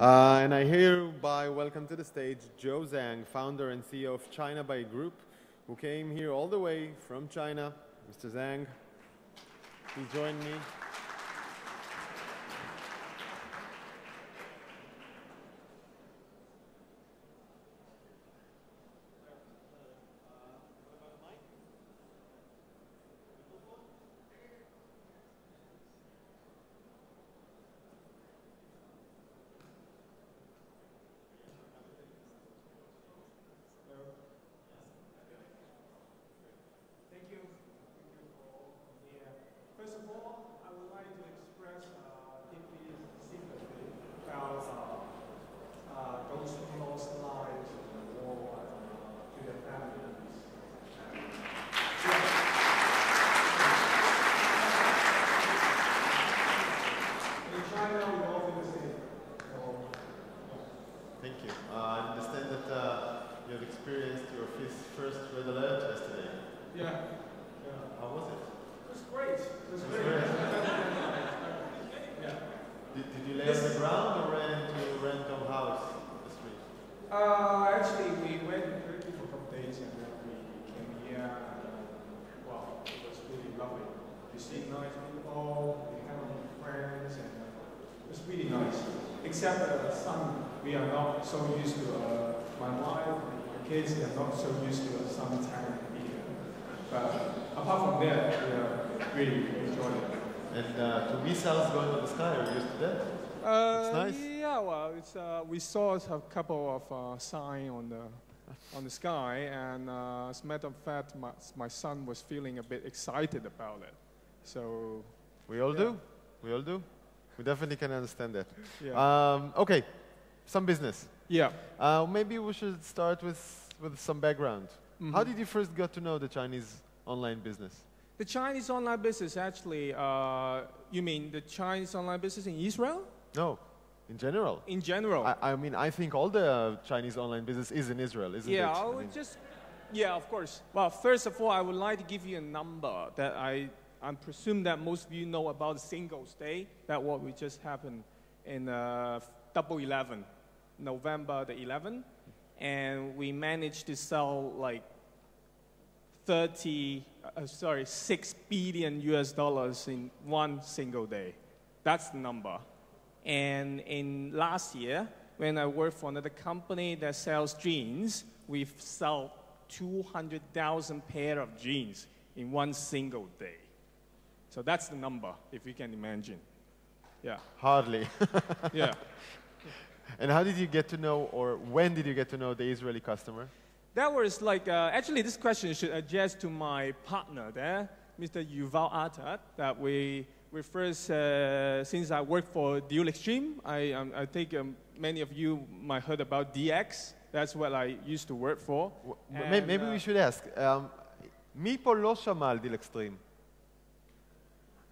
And I hereby welcome to the stage Joe Zhang, founder and CEO of China Buy Group, who came here all the way from China. Mr. Zhang, please join me. First of all, I would like to express deeply sympathy about those who lost lives in the war to their families. In China, we all feel the same. Thank you. I understand that you have experienced your first red alert yesterday. Yeah. How was it? It was great. It was great. Yeah. Did you lay on the ground or ran into a random house on the street? Actually, we went to Turkey for a couple days and then we came here. Well, it was really lovely. We see nice people, we have friends, and it was really nice. Except sun, we are not so used to, my wife, my kids, they are not so used to suntan either. But apart from that, we are really enjoying it. And to missiles going to the sky, are you used to that? It's nice. Yeah, well, it's, we saw a couple of signs on the sky, and as a matter of fact, my son was feeling a bit excited about it. So We all do. We all do. We definitely can understand that. Yeah. Okay, some business. Yeah. Maybe we should start with some background. Mm-hmm. How did you first get to know the Chinese online business? The Chinese online business actually, you mean the Chinese online business in Israel? No, in general. In general. I mean, I think all the Chinese online business is in Israel, isn't it? Yeah, I would just, yeah, of course. Well, first of all, I would like to give you a number that I presume that most of you know about Singles Day, that what we just happened in Double 11, November the 11th, and we managed to sell like 6 billion US dollars in one single day. That's the number. And in last year, when I worked for another company that sells jeans, we've sold 200,000 pair of jeans in one single day. So that's the number, if you can imagine. Yeah. Hardly. Yeah. And how did you get to know, or when did you get to know the Israeli customer? That was like, actually this question should address to my partner there, Mr. Yuval Atad, that we first, since I work for Deal Extreme, I think many of you might heard about DX. That's what I used to work for. Maybe we should ask, מי פה לא שמע על Deal Extreme?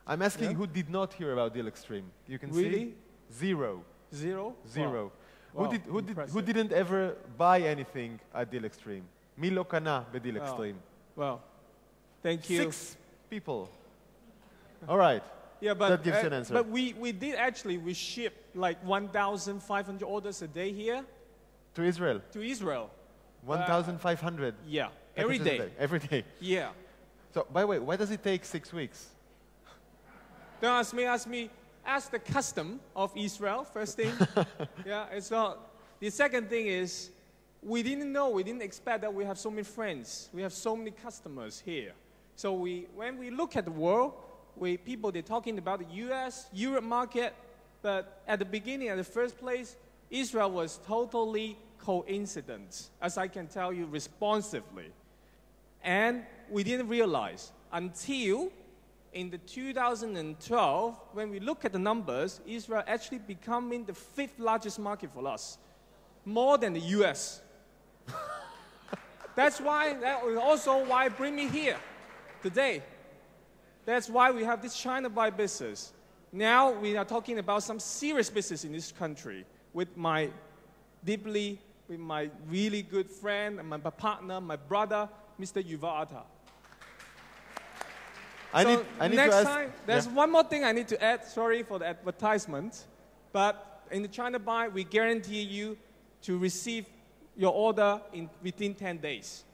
I'm asking who did not hear about Deal Extreme. You can Really? see? Zero. Zero? Zero. Wow. Who didn't ever buy anything at Deal Extreme? מי לא קנה בדיל Wow. Extreme? Well, thank you. 6 people. All right. Yeah, but, That gives you an answer. But we did actually, we ship like 1,500 orders a day here To Israel? to Israel. 1,500. Yeah, packages every a day. Every day. Yeah. So, by the way, why does it take 6 weeks? Don't ask me. Ask the custom of Israel, first thing. Yeah, it's not. The second thing is, we didn't expect that we have so many friends. We have so many customers here. So when we look at the world, they're talking about the US, Europe market, but at the beginning, at the first place, Israel was totally coincidence, as I can tell you responsively. And we didn't realize until in the 2012, when we look at the numbers, Israel actually becoming the 5th largest market for us, more than the US. That was also why bring me here today. That's why we have this China Buy business. Now we are talking about some serious business in this country with my really good friend and my partner, my brother, Mr. Yuval Atad. I need next to ask, time, there's one more thing I need to add. Sorry for the advertisement. But In the China Buy, we guarantee you to receive your order within 10 days.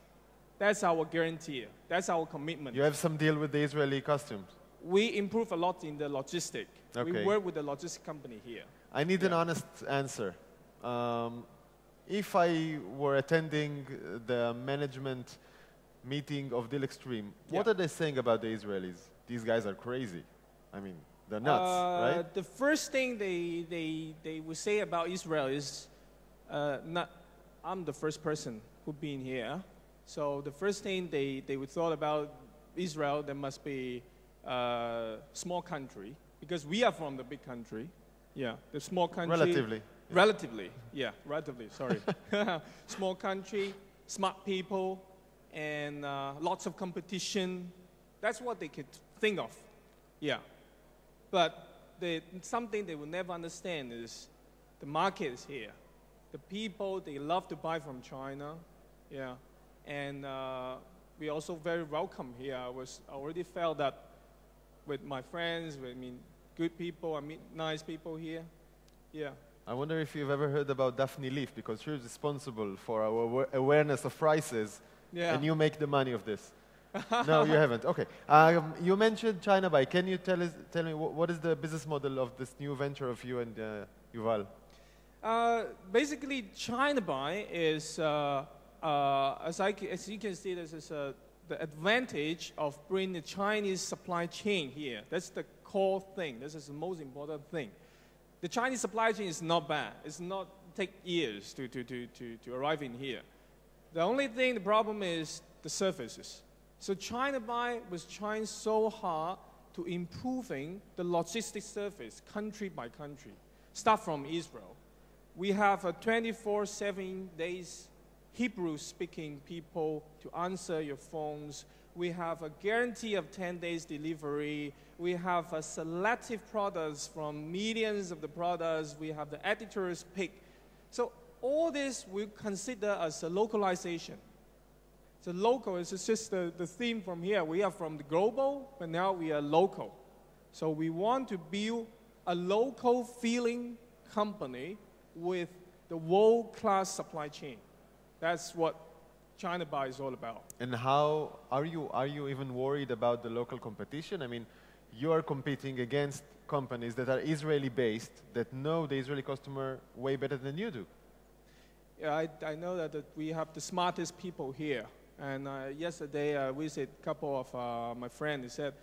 That's our guarantee. That's our commitment. You have some deal with the Israeli customs. We improve a lot in the logistics. Okay. We work with the logistics company here. I need an honest answer. If I were attending the management meeting of Deal Extreme, what Yeah. are they saying about the Israelis? These guys are crazy. I mean, they're nuts, right? The first thing they would say about Israel is, I'm the first person who been here. So the first thing they would thought about Israel, there must be a small country, because we are from the big country. Yeah, the small country. Relatively. Relatively, sorry. Small country, smart people, and lots of competition. That's what they could think of. Yeah. But something they will never understand is the market is here. The people, they love to buy from China. Yeah. And we also very welcome here. I already felt that with my friends, good people, I meet nice people here. Yeah. I wonder if you've ever heard about Daphne Leaf, because she's responsible for our awareness of prices, Yeah. and you make the money of this. No, you haven't. Okay. You mentioned China Buy. Can you tell me what is the business model of this new venture of you and Yuval? Basically, China Buy is, as you can see, this is the advantage of bringing the Chinese supply chain here. That's the core thing. This is the most important thing. The Chinese supply chain is not bad. It's not take years to arrive in here. The only thing, the problem is the services. So China Buy was trying so hard to improving the logistics service country by country. Start from Israel. We have a 24/7 days Hebrew-speaking people to answer your phones. We have a guarantee of 10 days delivery. We have a selective products from millions of the products. We have the editor's pick. So all this we consider as a localization. So local is just the theme from here. We are from the global, but now we are local. So we want to build a local feeling company with the world-class supply chain. That's what China Buy is all about. And how are you even worried about the local competition? I mean, you are competing against companies that are Israeli-based, that know the Israeli customer way better than you do. Yeah, I know that we have the smartest people here. And yesterday I visited a couple of my friends. They said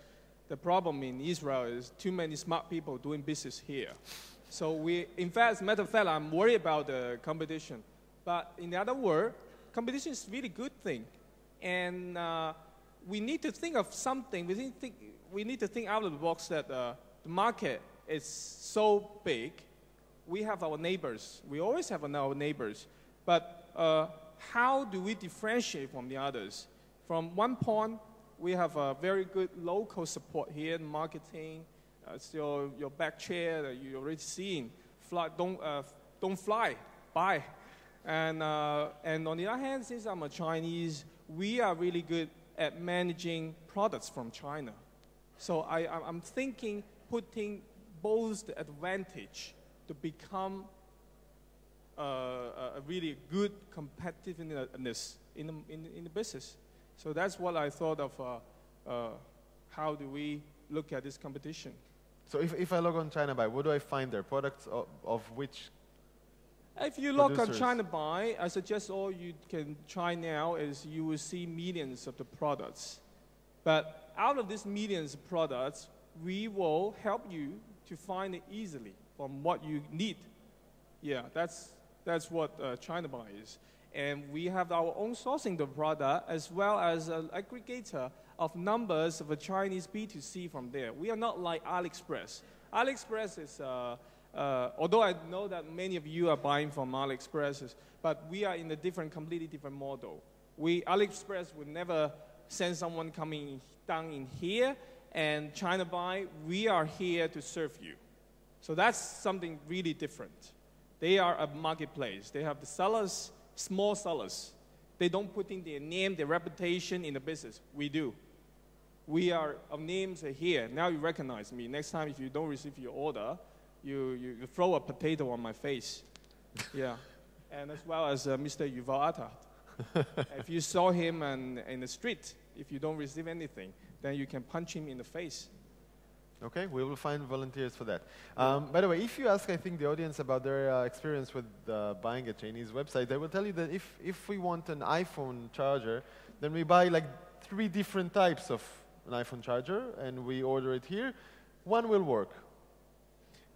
the problem in Israel is too many smart people doing business here. So in fact, as a matter of fact, I'm worried about the competition. But in the other word, competition is a really good thing. And we need to think of something. We need to think out of the box that the market is so big. We have our neighbors. We always have our neighbors. But how do we differentiate from the others? From one point, we have a very good local support here in marketing. It's your back chair that you're already seeing. Don't fly, buy. And on the other hand, since I'm a Chinese, we are really good at managing products from China. So I'm thinking putting both the advantage to become a really good competitiveness in the business. So that's what I thought of how do we look at this competition. So if I log on China Buy, what do I find there? Products of which If you log on producers? China Buy, I suggest all you can try now is you will see millions of the products. But out of these millions of products, we will help you to find it easily from what you need. Yeah, that's what China Buy is. And we have our own sourcing the product as well as an aggregator of numbers of a Chinese B2C from there. We are not like AliExpress. AliExpress is, although I know that many of you are buying from AliExpress, but we are in a completely different model. AliExpress would never send someone coming down in here, and China Buy, we are here to serve you. So that's something really different. They are a marketplace. They have the sellers, small sellers. They don't put in their name, their reputation in the business. We do. Our names are here. Now you recognize me. Next time if you don't receive your order, you throw a potato on my face. Yeah. And as well as Mr. Yuval Atah. If you saw him in the street, if you don't receive anything, then you can punch him in the face. Okay, we will find volunteers for that. By the way, if you ask, I think, the audience about their experience with buying a Chinese website, they will tell you that if we want an iPhone charger, then we buy like 3 different types of an iPhone charger, and we order it here. One will work,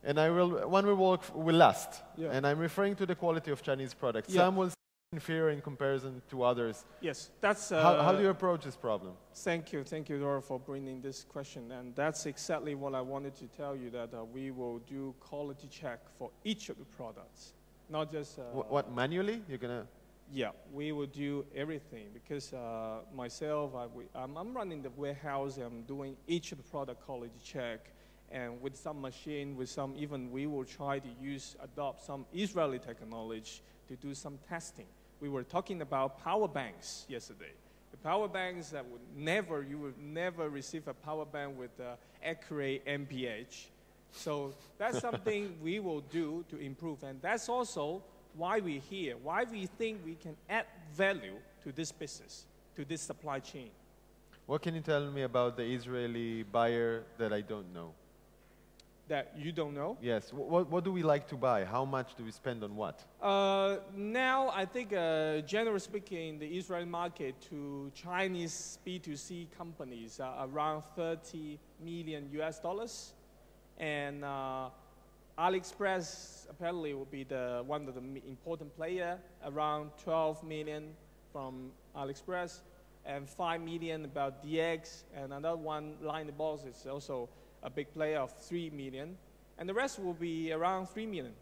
and one will last. Yeah. And I'm referring to the quality of Chinese products. Yeah. Some will inferior in comparison to others. Yes, that's... how do you approach this problem? Thank you, Dora, for bringing this question. And that's exactly what I wanted to tell you, that we will do quality check for each of the products, not just... what, manually? You're going to... Yeah, we will do everything, because myself, I'm running the warehouse, I'm doing each of the product quality check, and with some machine, even we will try to adopt some Israeli technology to do some testing. We were talking about power banks yesterday. The power banks that you would never receive a power bank with accurate MPH. So that's something we will do to improve, and that's also why we're here, why we think we can add value to this business, to this supply chain. What can you tell me about the Israeli buyer that I don't know? That you don't know? Yes. What do we like to buy? How much do we spend on what? Now, I think, generally speaking, the Israeli market to Chinese B2C companies are around $30 million US. And AliExpress apparently will be one of the important player, around 12 million from AliExpress, and 5 million about DX, and another one, Line the Box, is also a big player of 3 million, and the rest will be around 3 million.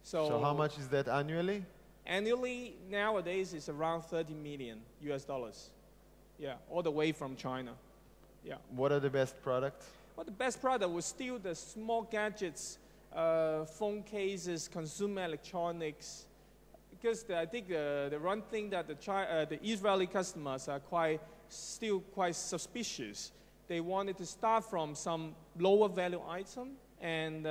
So how much is that annually? Annually, nowadays, it's around 30 million US. Yeah, all the way from China. Yeah. What are the best products? Well, the best product was still the small gadgets, phone cases, consumer electronics, because I think the one thing that the Israeli customers are still quite suspicious. They wanted to start from some lower value item, and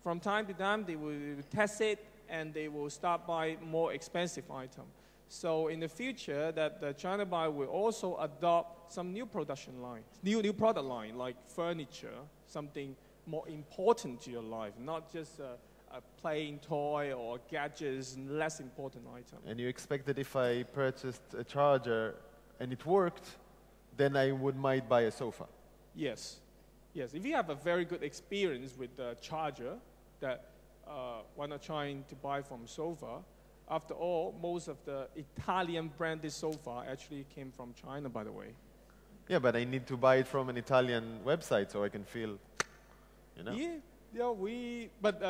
from time to time they will test it, and they will start by more expensive item. So in the future, that the China buyer will also adopt some new production line, new product line, like furniture, something more important to your life, not just a plain toy or gadgets, less important item. And you expect that if I purchased a charger and it worked, then I might buy a sofa? Yes. Yes, if you have a very good experience with the charger that we're not trying to buy from sofa, after all, most of the Italian branded sofa actually came from China, by the way. Yeah, but I need to buy it from an Italian website so I can feel, you know? Yeah, but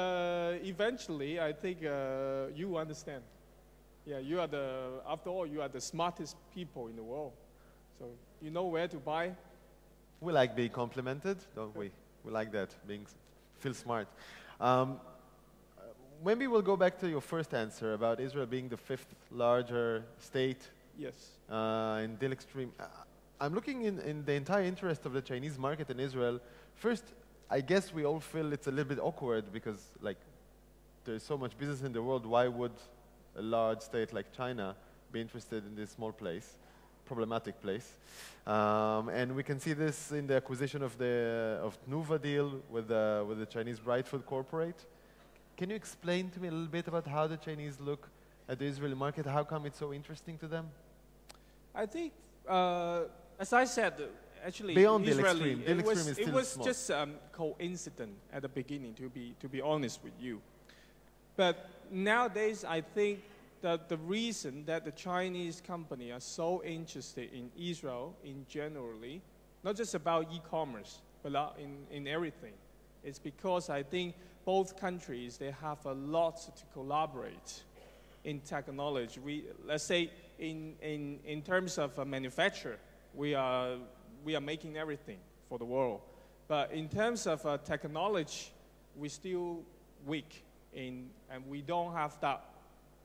eventually, I think you understand. Yeah, after all, you are the smartest people in the world. So you know where to buy. We like being complimented, don't we? We like that, feel smart. Maybe we'll go back to your first answer about Israel being the 5th larger state. Yes. In deal extreme. I'm looking in the entire interest of the Chinese market in Israel. First, I guess we all feel it's a little bit awkward because, like, there's so much business in the world. Why would a large state like China be interested in this small place, problematic place? And we can see this in the acquisition of Tnuva deal with the Chinese Brightfoot Corporate. Can you explain to me a little bit about how the Chinese look at the Israeli market? How come it's so interesting to them? I think, as I said, actually, beyond Israeli, deal extreme, it was just coincident at the beginning, to be honest with you. But nowadays, I think that the reason that the Chinese company are so interested in Israel in generally, not just about e-commerce, but in everything, it's because I think both countries, they have a lot to collaborate in technology. Let's say in terms of manufacture, we are making everything for the world. But in terms of technology, we're still weak and we don't have that.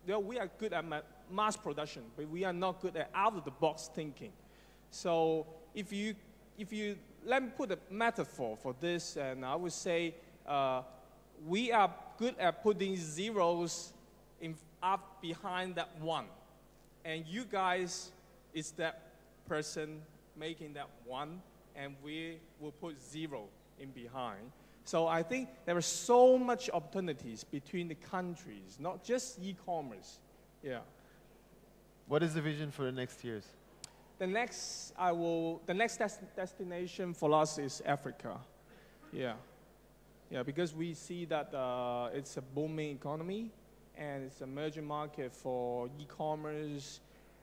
You know, we are good at mass production, but we are not good at out-of-the-box thinking. So if you let me put a metaphor for this, and I would say we are good at putting zeros up behind that one. And you guys is that person making that one, and we will put zero in behind. So I think there are so much opportunities between the countries, not just e-commerce. Yeah. What is the vision for the next years? The next destination for us is Africa. Yeah. Yeah, because we see that it's a booming economy, and it's an emerging market for e-commerce,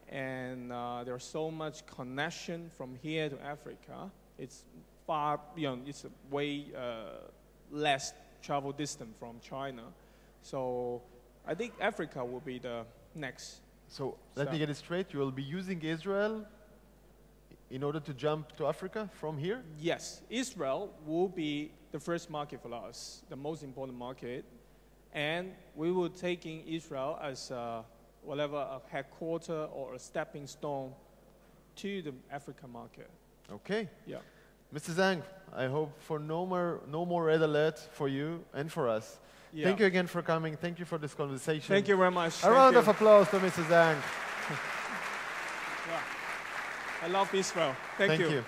and there's so much connection from here to Africa. It's far, it's a way less travel distance from China. So I think Africa will be the next. So let me get it straight. You will be using Israel in order to jump to Africa from here? Yes, Israel will be the first market for us, the most important market. And we will take in Israel as a headquarter or a stepping stone to the African market. Okay. Yeah. Mr. Zhang, I hope for no more red alert for you and for us. Yeah. Thank you again for coming. Thank you for this conversation. Thank you very much. A round of applause to Mr. Zhang. Yeah. I love Israel. Thank you.